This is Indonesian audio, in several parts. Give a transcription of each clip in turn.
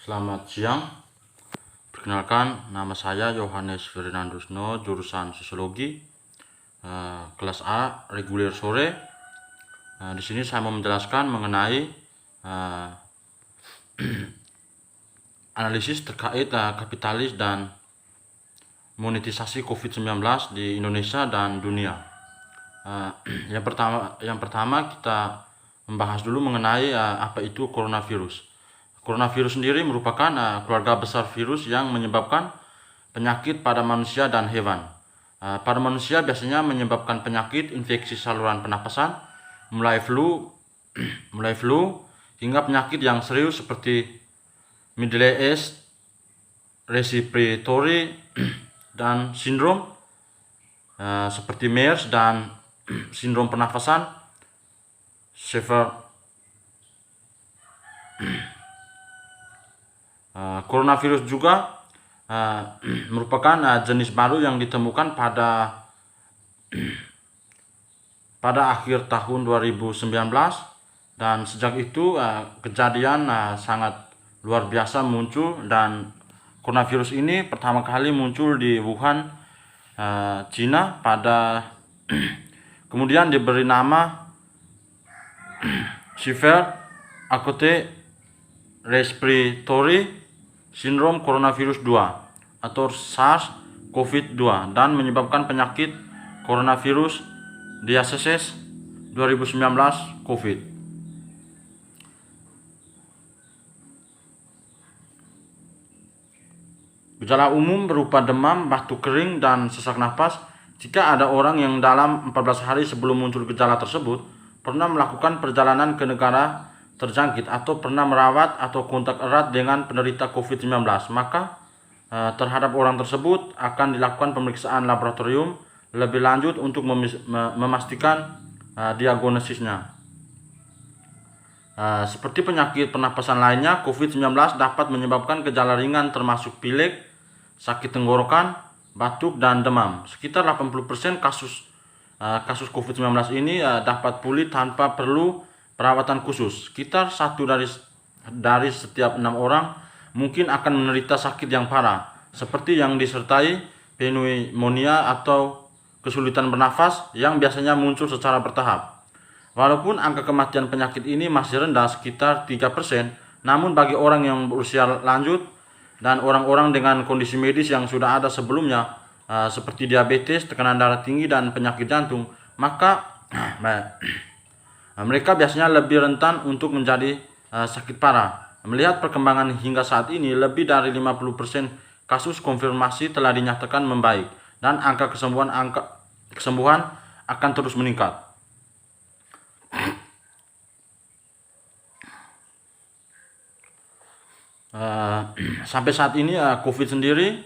Selamat siang, perkenalkan nama saya Yohanes Fernandusno, jurusan Sosiologi, kelas A, reguler sore. Di sini saya mau menjelaskan mengenai analisis terkait kapitalis dan monetisasi COVID-19 di Indonesia dan dunia. Yang pertama kita membahas dulu mengenai apa itu coronavirus. Coronavirus sendiri merupakan keluarga besar virus yang menyebabkan penyakit pada manusia dan hewan. Pada manusia biasanya menyebabkan penyakit infeksi saluran pernapasan, mulai flu hingga penyakit yang serius seperti Middle East Respiratory dan sindrom seperti MERS dan sindrom pernafasan severe. Coronavirus juga merupakan jenis baru yang ditemukan pada akhir tahun 2019, dan sejak itu kejadian sangat luar biasa muncul, dan coronavirus ini pertama kali muncul di Wuhan, Cina kemudian diberi nama Severe Acute Respiratory Syndrome Coronavirus 2 atau SARS-CoV-2 dan menyebabkan penyakit coronavirus disease 2019 COVID. Gejala umum berupa demam, batuk kering, dan sesak napas. Jika ada orang yang dalam 14 hari sebelum muncul gejala tersebut pernah melakukan perjalanan ke negara terjangkit atau pernah merawat atau kontak erat dengan penderita COVID-19, maka terhadap orang tersebut akan dilakukan pemeriksaan laboratorium lebih lanjut untuk memastikan diagnosisnya. Seperti penyakit pernapasan lainnya, COVID-19 dapat menyebabkan gejala ringan termasuk pilek, sakit tenggorokan, batuk, dan demam. Sekitar 80% kasus COVID-19 ini dapat pulih tanpa perlu perawatan khusus. Sekitar 1 dari setiap 6 orang mungkin akan menderita sakit yang parah, seperti yang disertai pneumonia atau kesulitan bernafas yang biasanya muncul secara bertahap. Walaupun angka kematian penyakit ini masih rendah, sekitar 3%, namun bagi orang yang berusia lanjut dan orang-orang dengan kondisi medis yang sudah ada sebelumnya, seperti diabetes, tekanan darah tinggi, dan penyakit jantung, maka mereka biasanya lebih rentan untuk menjadi sakit parah. Melihat perkembangan hingga saat ini, lebih dari 50% kasus konfirmasi telah dinyatakan membaik, dan angka kesembuhan akan terus meningkat. Sampai saat ini COVID sendiri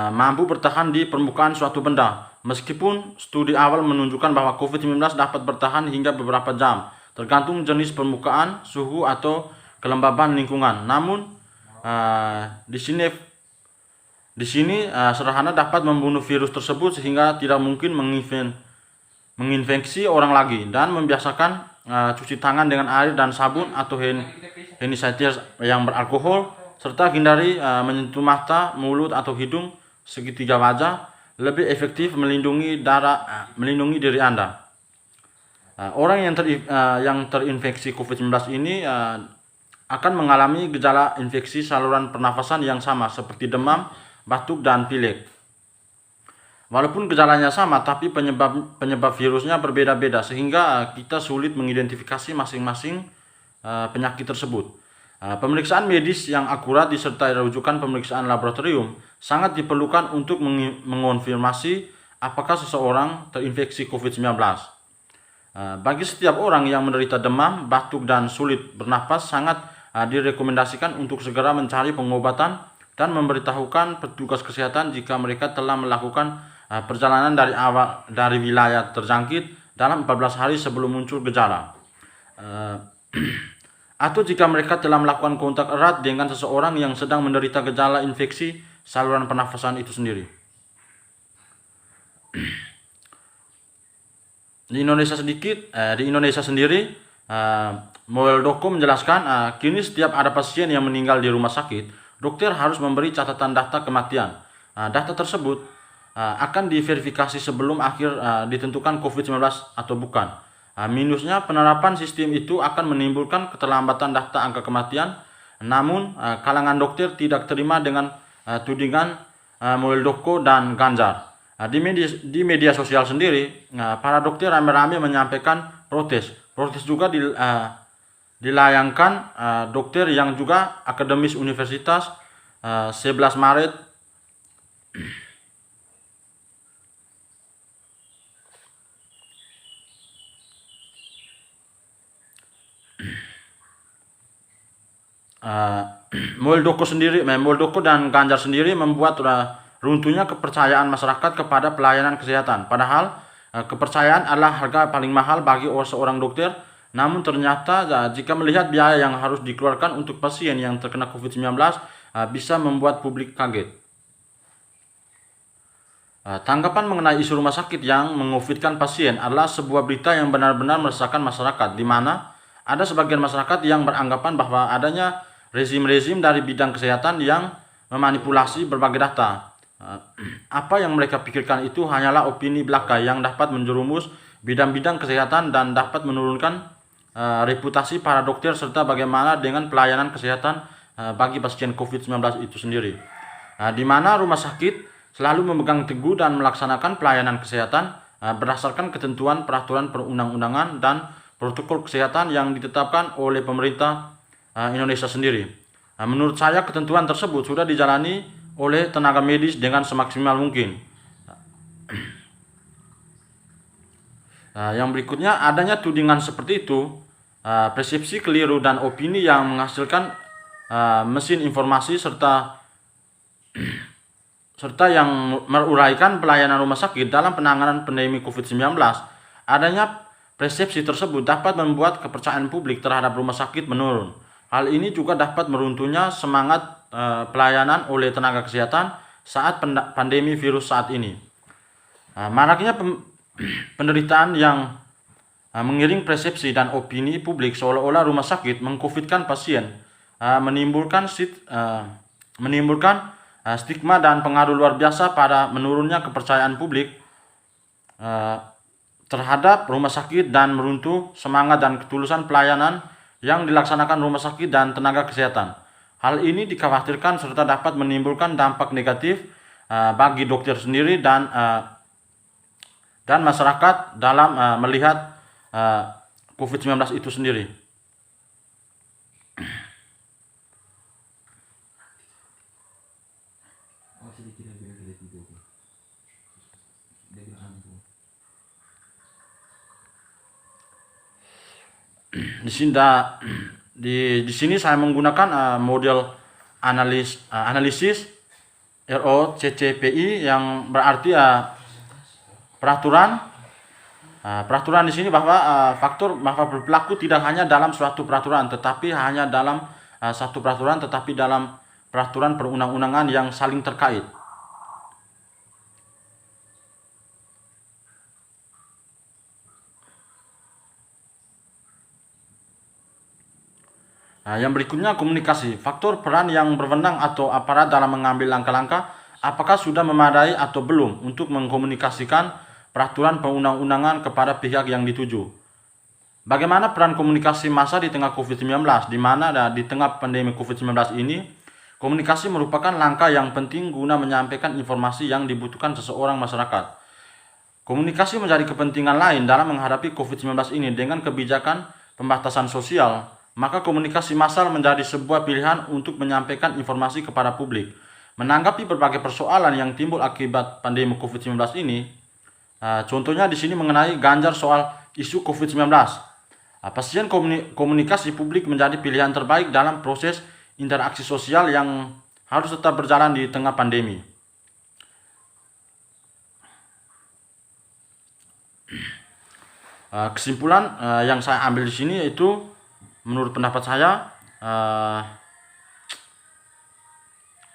mampu bertahan di permukaan suatu benda, meskipun studi awal menunjukkan bahwa COVID-19 dapat bertahan hingga beberapa jam, tergantung jenis permukaan, suhu, atau kelembaban lingkungan. Namun di sini sederhana dapat membunuh virus tersebut sehingga tidak mungkin menginfeksi orang lagi, dan membiasakan cuci tangan dengan air dan sabun atau hand sanitizer yang beralkohol, serta hindari menyentuh mata, mulut, atau hidung segitiga wajah lebih efektif melindungi diri Anda. Orang yang terinfeksi COVID-19 ini akan mengalami gejala infeksi saluran pernafasan yang sama seperti demam, batuk, dan pilek. Walaupun gejalanya sama, tapi penyebab virusnya berbeda-beda, sehingga kita sulit mengidentifikasi masing-masing penyakit tersebut. Pemeriksaan medis yang akurat disertai rujukan pemeriksaan laboratorium sangat diperlukan untuk mengonfirmasi apakah seseorang terinfeksi COVID-19. Bagi setiap orang yang menderita demam, batuk, dan sulit bernapas, sangat direkomendasikan untuk segera mencari pengobatan dan memberitahukan petugas kesehatan jika mereka telah melakukan perjalanan dari wilayah terjangkit dalam 14 hari sebelum muncul gejala, atau jika mereka telah melakukan kontak erat dengan seseorang yang sedang menderita gejala infeksi saluran pernafasan itu sendiri. Di Indonesia sendiri Muldoko menjelaskan, kini setiap ada pasien yang meninggal di rumah sakit, dokter harus memberi catatan data kematian. Data tersebut akan diverifikasi sebelum akhir ditentukan COVID-19 atau bukan. Minusnya, penerapan sistem itu akan menimbulkan keterlambatan data angka kematian. Namun, kalangan dokter tidak terima dengan tudingan Muldoko dan Ganjar. Di media sosial sendiri, para dokter rame-rame menyampaikan protes. Protes juga dilayangkan dokter yang juga akademis universitas 11 Maret Muldoko dan Ganjar sendiri membuat runtuhnya kepercayaan masyarakat kepada pelayanan kesehatan. Padahal kepercayaan adalah harga paling mahal bagi seorang dokter. Namun ternyata jika melihat biaya yang harus dikeluarkan untuk pasien yang terkena COVID-19 bisa membuat publik kaget. Tanggapan mengenai isu rumah sakit yang mengcovidkan pasien adalah sebuah berita yang benar-benar meresahkan masyarakat, di mana ada sebagian masyarakat yang beranggapan bahwa adanya rezim-rezim dari bidang kesehatan yang memanipulasi berbagai data. Apa yang mereka pikirkan itu hanyalah opini belaka yang dapat menjerumus bidang-bidang kesehatan dan dapat menurunkan reputasi para dokter serta bagaimana dengan pelayanan kesehatan bagi pasien COVID-19 itu sendiri. Di mana rumah sakit selalu memegang teguh dan melaksanakan pelayanan kesehatan berdasarkan ketentuan peraturan perundang-undangan dan protokol kesehatan yang ditetapkan oleh pemerintah Indonesia sendiri. Menurut saya ketentuan tersebut sudah dijalani oleh tenaga medis dengan semaksimal mungkin. Yang berikutnya, adanya tudingan seperti itu, persepsi keliru dan opini yang menghasilkan mesin informasi serta yang meruraikan pelayanan rumah sakit dalam penanganan pandemi COVID-19. Adanya persepsi tersebut dapat membuat kepercayaan publik terhadap rumah sakit menurun. Hal ini juga dapat meruntuhnya semangat pelayanan oleh tenaga kesehatan saat pandemi virus saat ini. Maraknya penderitaan yang mengiring persepsi dan opini publik seolah-olah rumah sakit mengcovidkan pasien menimbulkan stigma dan pengaruh luar biasa pada menurunnya kepercayaan publik terhadap rumah sakit dan meruntuh semangat dan ketulusan pelayanan yang dilaksanakan rumah sakit dan tenaga kesehatan. Hal ini dikhawatirkan serta dapat menimbulkan dampak negatif bagi dokter sendiri dan masyarakat dalam melihat COVID-19 itu sendiri. Di sini saya menggunakan model analisis ROCCPI yang berarti peraturan di sini bahwa faktor bahwa berlaku tidak hanya dalam suatu peraturan tetapi dalam peraturan perundang-undangan yang saling terkait. Yang berikutnya, komunikasi. Faktor peran yang berwenang atau aparat dalam mengambil langkah-langkah apakah sudah memadai atau belum untuk mengkomunikasikan peraturan perundang-undangan kepada pihak yang dituju. Bagaimana peran komunikasi massa di tengah COVID-19, di mana di tengah pandemi COVID-19 ini, komunikasi merupakan langkah yang penting guna menyampaikan informasi yang dibutuhkan seseorang masyarakat. Komunikasi menjadi kepentingan lain dalam menghadapi COVID-19 ini dengan kebijakan pembatasan sosial. Maka komunikasi massal menjadi sebuah pilihan untuk menyampaikan informasi kepada publik. Menanggapi berbagai persoalan yang timbul akibat pandemi COVID-19 ini, contohnya di sini mengenai Ganjar soal isu COVID-19. Pasien komunikasi publik menjadi pilihan terbaik dalam proses interaksi sosial yang harus tetap berjalan di tengah pandemi. Kesimpulan yang saya ambil di sini yaitu, menurut pendapat saya,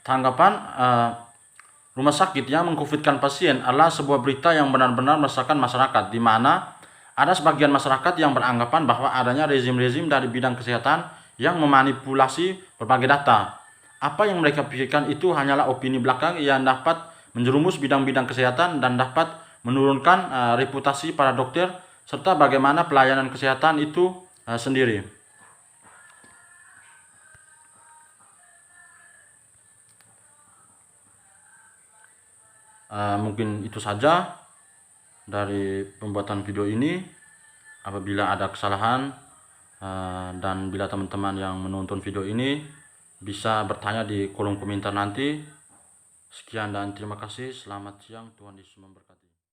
tanggapan rumah sakit yang mengcovidkan pasien adalah sebuah berita yang benar-benar meresahkan masyarakat, di mana Ada sebagian masyarakat yang beranggapan bahwa adanya rezim-rezim dari bidang kesehatan yang memanipulasi berbagai data. Apa yang mereka pikirkan itu hanyalah opini belakang yang dapat menjerumus bidang-bidang kesehatan dan dapat menurunkan reputasi para dokter serta bagaimana pelayanan kesehatan itu sendiri. Mungkin itu saja dari pembuatan video ini. Apabila ada kesalahan dan bila teman-teman yang menonton video ini bisa bertanya di kolom komentar nanti. Sekian dan terima kasih. Selamat siang. Tuhan Yesus memberkati.